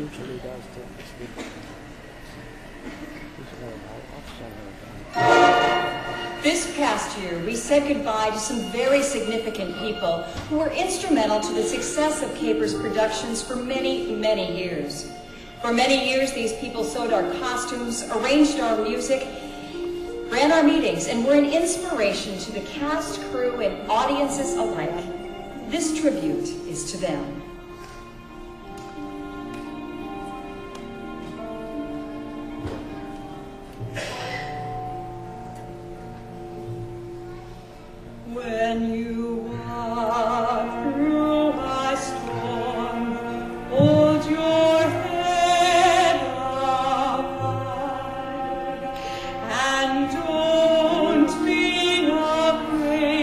usually does too. This past year, we said goodbye to some very significant people who were instrumental to the success of Kapers Productions for many, many years. For many years, these people sewed our costumes, arranged our music, ran our meetings, and were an inspiration to the cast, crew, and audiences alike. This tribute is to them. When you walk through a storm, hold your head up high, and don't be afraid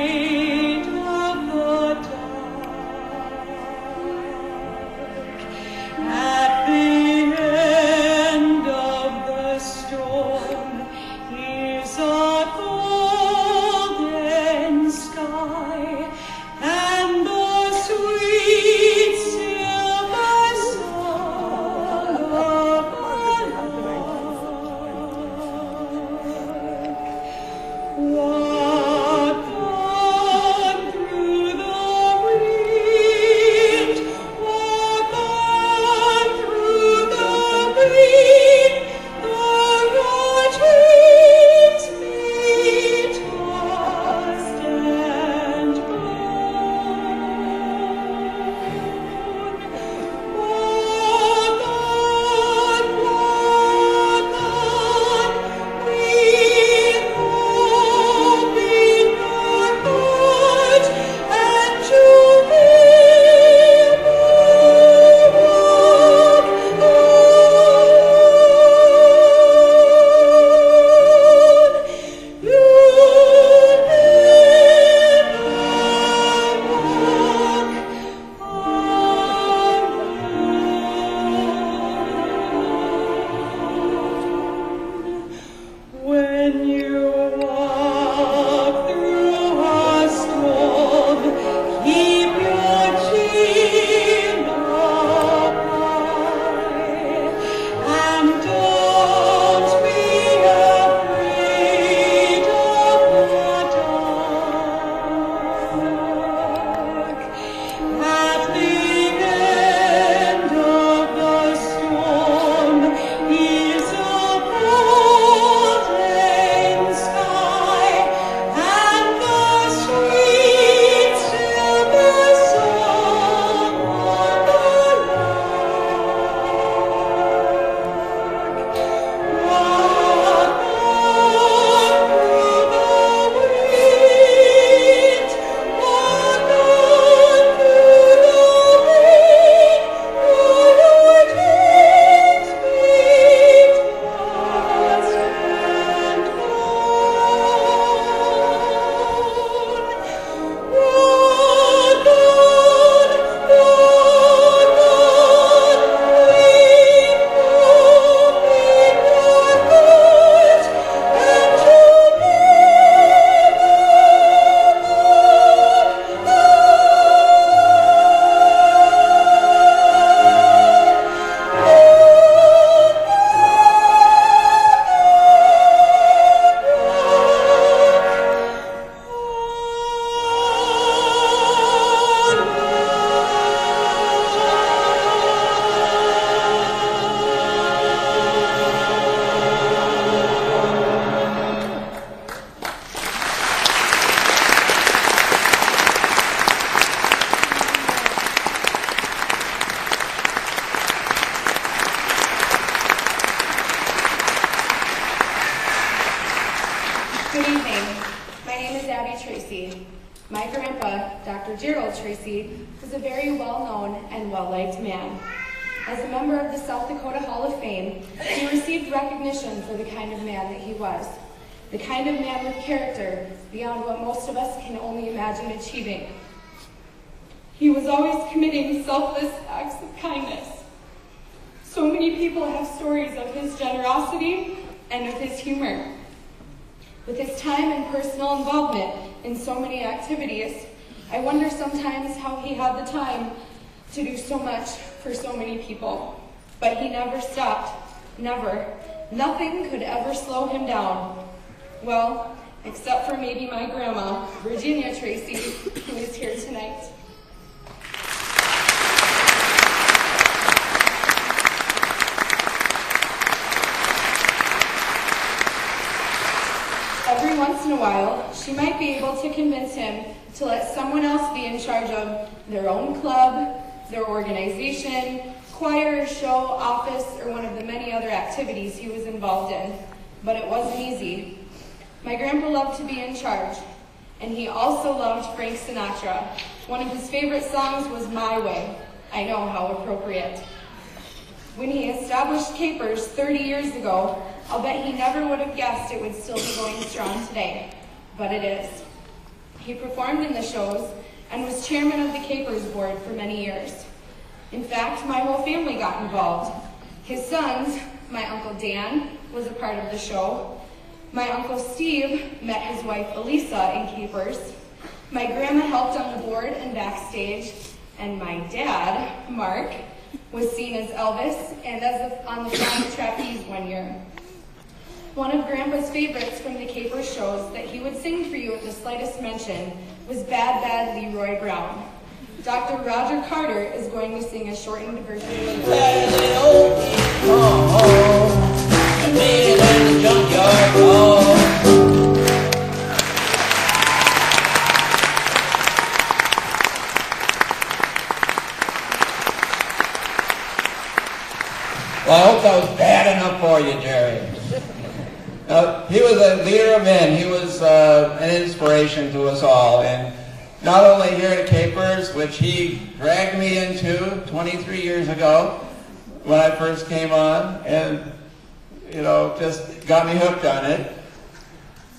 of the dark. At the end of the storm is a golden sky and the sweet silver song of the lark. Walk on through the wind, walk on through the rain, though your dreams may tossed and blown. Walk on, with hope in your heart, and you will walk on. You when you walk through a storm, keep your chin up high, and don't be afraid of the dark. At the end of the storm is a golden sky and the sweet silver song of the lark. Walk on through the wind, walk on through the rain, though your dreams may tossed and blown. Walk on, with hope in your heart, and you Good evening. My name is Tracy. My grandpa, Dr. Gerald Tracy, was a very well-known and well-liked man. As a member of the South Dakota Hall of Fame, he received recognition for the kind of man that he was, the kind of man with character beyond what most of us can only imagine achieving. He was always committing selfless acts of kindness. So many people have stories of his generosity and of his humor. With his time and personal involvement in so many activities, I wonder sometimes how he had the time to do so much for so many people. But he never stopped, never. Nothing could ever slow him down. Well, except for maybe my grandma, Virginia Tracy, who is here tonight. Every once in a while, she might be able to convince him to let someone else be in charge of their own club, their organization, choir, show, office, or one of the many other activities he was involved in. But it wasn't easy. My grandpa loved to be in charge, and he also loved Frank Sinatra. One of his favorite songs was My Way. I know, how appropriate. When he established Kapers 30 years ago, I'll bet he never would have guessed it would still be going strong today. But it is. He performed in the shows and was chairman of the Kapers board for many years. In fact, my whole family got involved. His sons, my Uncle Dan, was a part of the show. My Uncle Steve met his wife Elisa in Kapers. My grandma helped on the board and backstage. And my dad, Mark, was seen as Elvis and on the flying trapeze one year. One of Grandpa's favorites from the Kapers shows that he would sing for you at the slightest mention was Bad Bad Leroy Brown. Dr. Roger Carter is going to sing a shortened version of the Well, I hope that was bad enough for you, Jerry. He was a leader of men. He was an inspiration to us all. And not only here at Kapers, which he dragged me into 23 years ago when I first came on, and, you know, just got me hooked on it.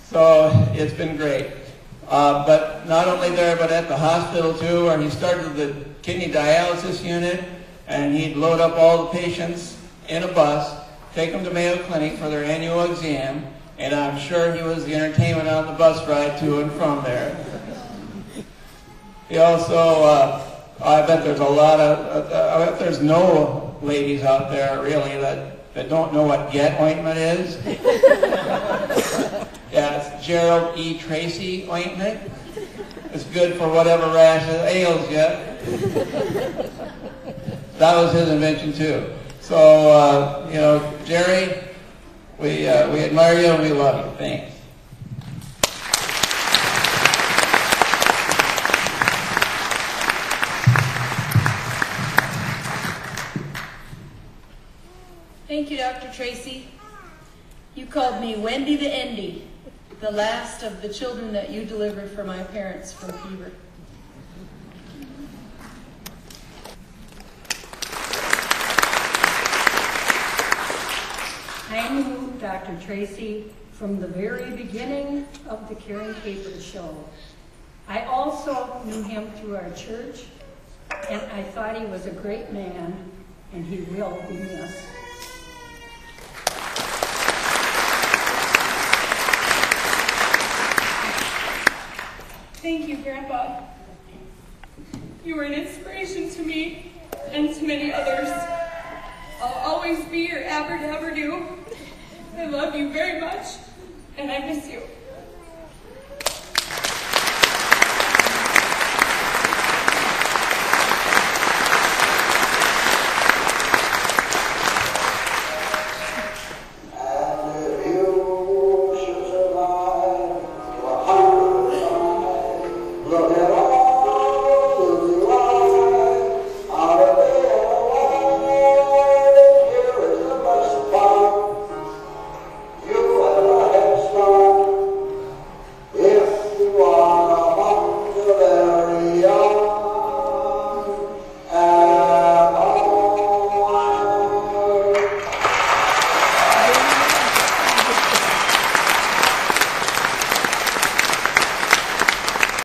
So it's been great. But not only there, but at the hospital too, where he started the kidney dialysis unit, and he'd load up all the patients in a bus, take them to Mayo Clinic for their annual exam, and I'm sure he was the entertainment on the bus ride to and from there. He also, I bet there's I bet there's no ladies out there really that don't know what Get ointment is. Yeah, it's Gerald E. Tracy ointment. It's good for whatever rash ails you. That was his invention too. So, you know, Jerry, we admire you and we love you. Thanks. Thank you, Dr. Tracy. You called me Wendy the Endy, the last of the children that you delivered for my parents from fever. I knew Dr. Tracy from the very beginning of the Karing Kapers show. I also knew him through our church, and I thought he was a great man, and he will be missed. Thank you, Grandpa. You were an inspiration to me and to many others. I'll always be your ever do. I love you very much, and I miss you.